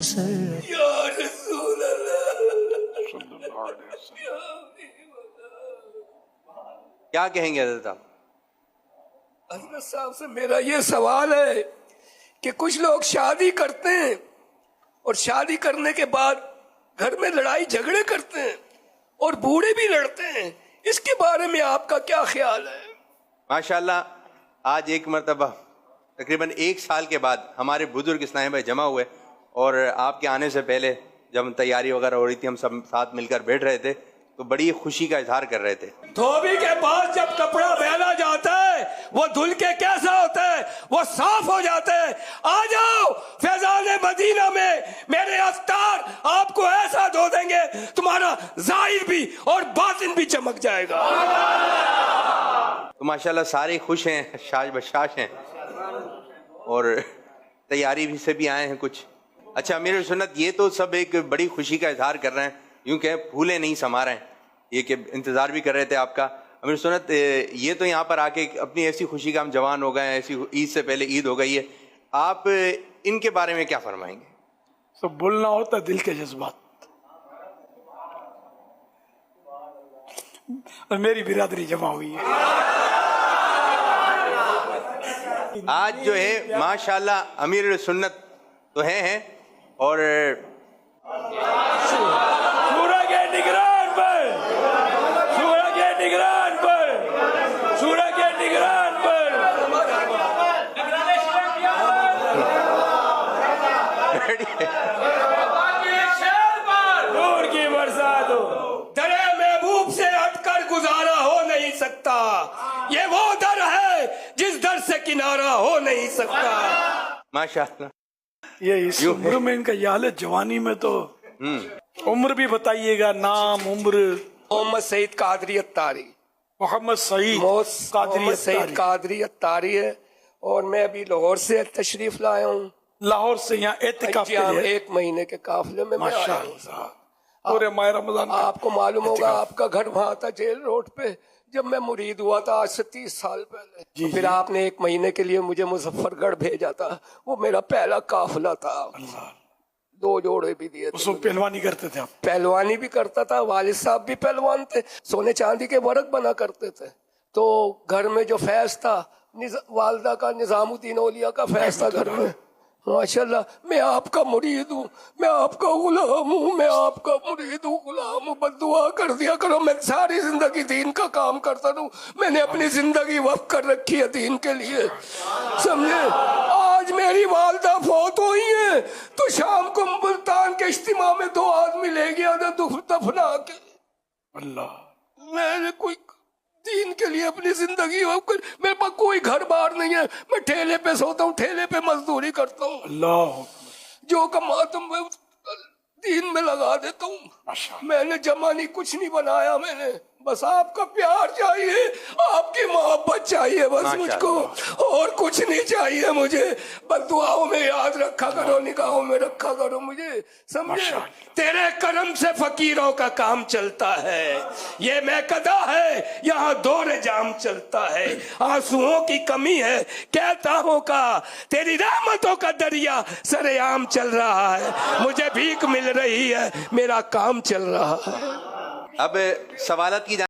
या रसूल अल्लाह। क्या कहेंगे हज़रत आप? हज़रत साहब से मेरा ये सवाल है कि कुछ लोग शादी करते हैं और शादी करने के बाद घर में लड़ाई झगड़े करते हैं और बूढ़े भी लड़ते हैं, इसके बारे में आपका क्या ख्याल है? माशाल्लाह आज एक मरतबा तकरीबन 1 साल के बाद हमारे बुजुर्ग इस्लाम भाई जमा हुए और आपके आने से पहले जब हम तैयारी वगैरह हो रही थी, हम सब साथ मिलकर बैठ रहे थे तो बड़ी खुशी का इजहार कर रहे थे। धोबी के पास जब कपड़ा पहना जाता है वो धुल के कैसा होता है, वो साफ हो जाता है। आ जाओ फैजान मदीना में, मेरे अफ्तार आपको ऐसा धो देंगे तुम्हारा जाहिर भी और बातिन भी चमक जाएगा। तो माशाल्लाह सारे खुश हैं, शाज बशाश हैं और तैयारी भी से भी आए हैं कुछ। अच्छा अमीर सुन्नत, ये तो सब एक बड़ी खुशी का इजहार कर रहे हैं, यूं कहें फूले नहीं समा रहे हैं, ये कि इंतजार भी कर रहे थे आपका। अमीर सुन्नत, ये तो यहाँ पर आके अपनी ऐसी खुशी का हम जवान हो गए हैं, ऐसी ईद से पहले ईद हो गई है, आप इनके बारे में क्या फरमाएंगे? सब बोलना होता दिल के जज्बात। और मेरी बिरादरी जमा हुई है आज जो है माशाल्लाह अमीर सुन्नत तो हैं और सूरज के निगरान पर, सूरज के निगरान पर, सूरज के निगरान पर नूर की बरसात हो। दरे महबूब से हटकर गुजारा हो नहीं सकता, ये वो दर है जिस दर से किनारा हो नहीं सकता। माशाल्लाह ये इस उम्र में इनका ये हालत, जवानी में तो उम्र भी बताइएगा, नाम उम्र। मोहम्मद सईद कादरी अत्तारी, मोहम्मद सईद कादरी अत्तारी है और मैं अभी लाहौर से तशरीफ लाया हूँ। लाहौर से यहाँ एतिकाफ के लिए 1 महीने के काफिले में मैं आया हूँ। पूरे माह रमजान आपको मालूम होगा आपका घर वहाँ था जेल रोड पे, जब मैं मुरीद हुआ था आज से 30 साल पहले। तो फिर आपने 1 महीने के लिए मुझे मुजफ्फरगढ़ भेजा था, वो मेरा पहला काफिला था। 2 जोड़े भी दिए थे। उसको पहलवानी करते थे आप? पहलवानी भी करता था, वालिद साहब भी पहलवान थे, सोने चांदी के वर्क बना करते थे। तो घर में जो फैज था, वालदा का निजामुद्दीन औलिया का फैज था घर में। माशाल्लाह मैं आपका मुरीद हूँ, मैं आपका गुलाम हूँ, मैं आपका मुरीद हूँ, गुलाम हूँ। बस दुआ कर दिया करो, मैं सारी जिंदगी दीन का काम करता हूँ, मैंने अपनी जिंदगी वक्फ कर रखी है दीन के लिए, समझे। आज मेरी वालदा फौत हुई है तो शाम को मुल्तान के इज्तिमा में 2 आदमी ले गया था दफना के। अल्लाह, मैंने कोई दीन के लिए अपनी जिंदगी, मेरे पास कोई घर बार नहीं है, मैं ठेले पे सोता हूँ, ठेले पे मजदूरी करता हूँ, अल्लाह जो कमाता हूँ मैं दीन में लगा देता हूँ। मैंने जमा नहीं, कुछ नहीं बनाया मैंने, बस आपका प्यार चाहिए, आपकी मोहब्बत चाहिए बस मुझको, और कुछ नहीं चाहिए मुझे। बस दुआओं में याद रखा करो, निगाहों में रखा करो मुझे, समझे। तेरे करम से फकीरों का काम चलता है, ये मैकदा है यहाँ दौरे जाम चलता है। आंसुओं की कमी है कहताओं का, तेरी रहमतों का दरिया सरेआम चल रहा है, मुझे भीख मिल रही है, मेरा काम चल रहा है। अब सवालत की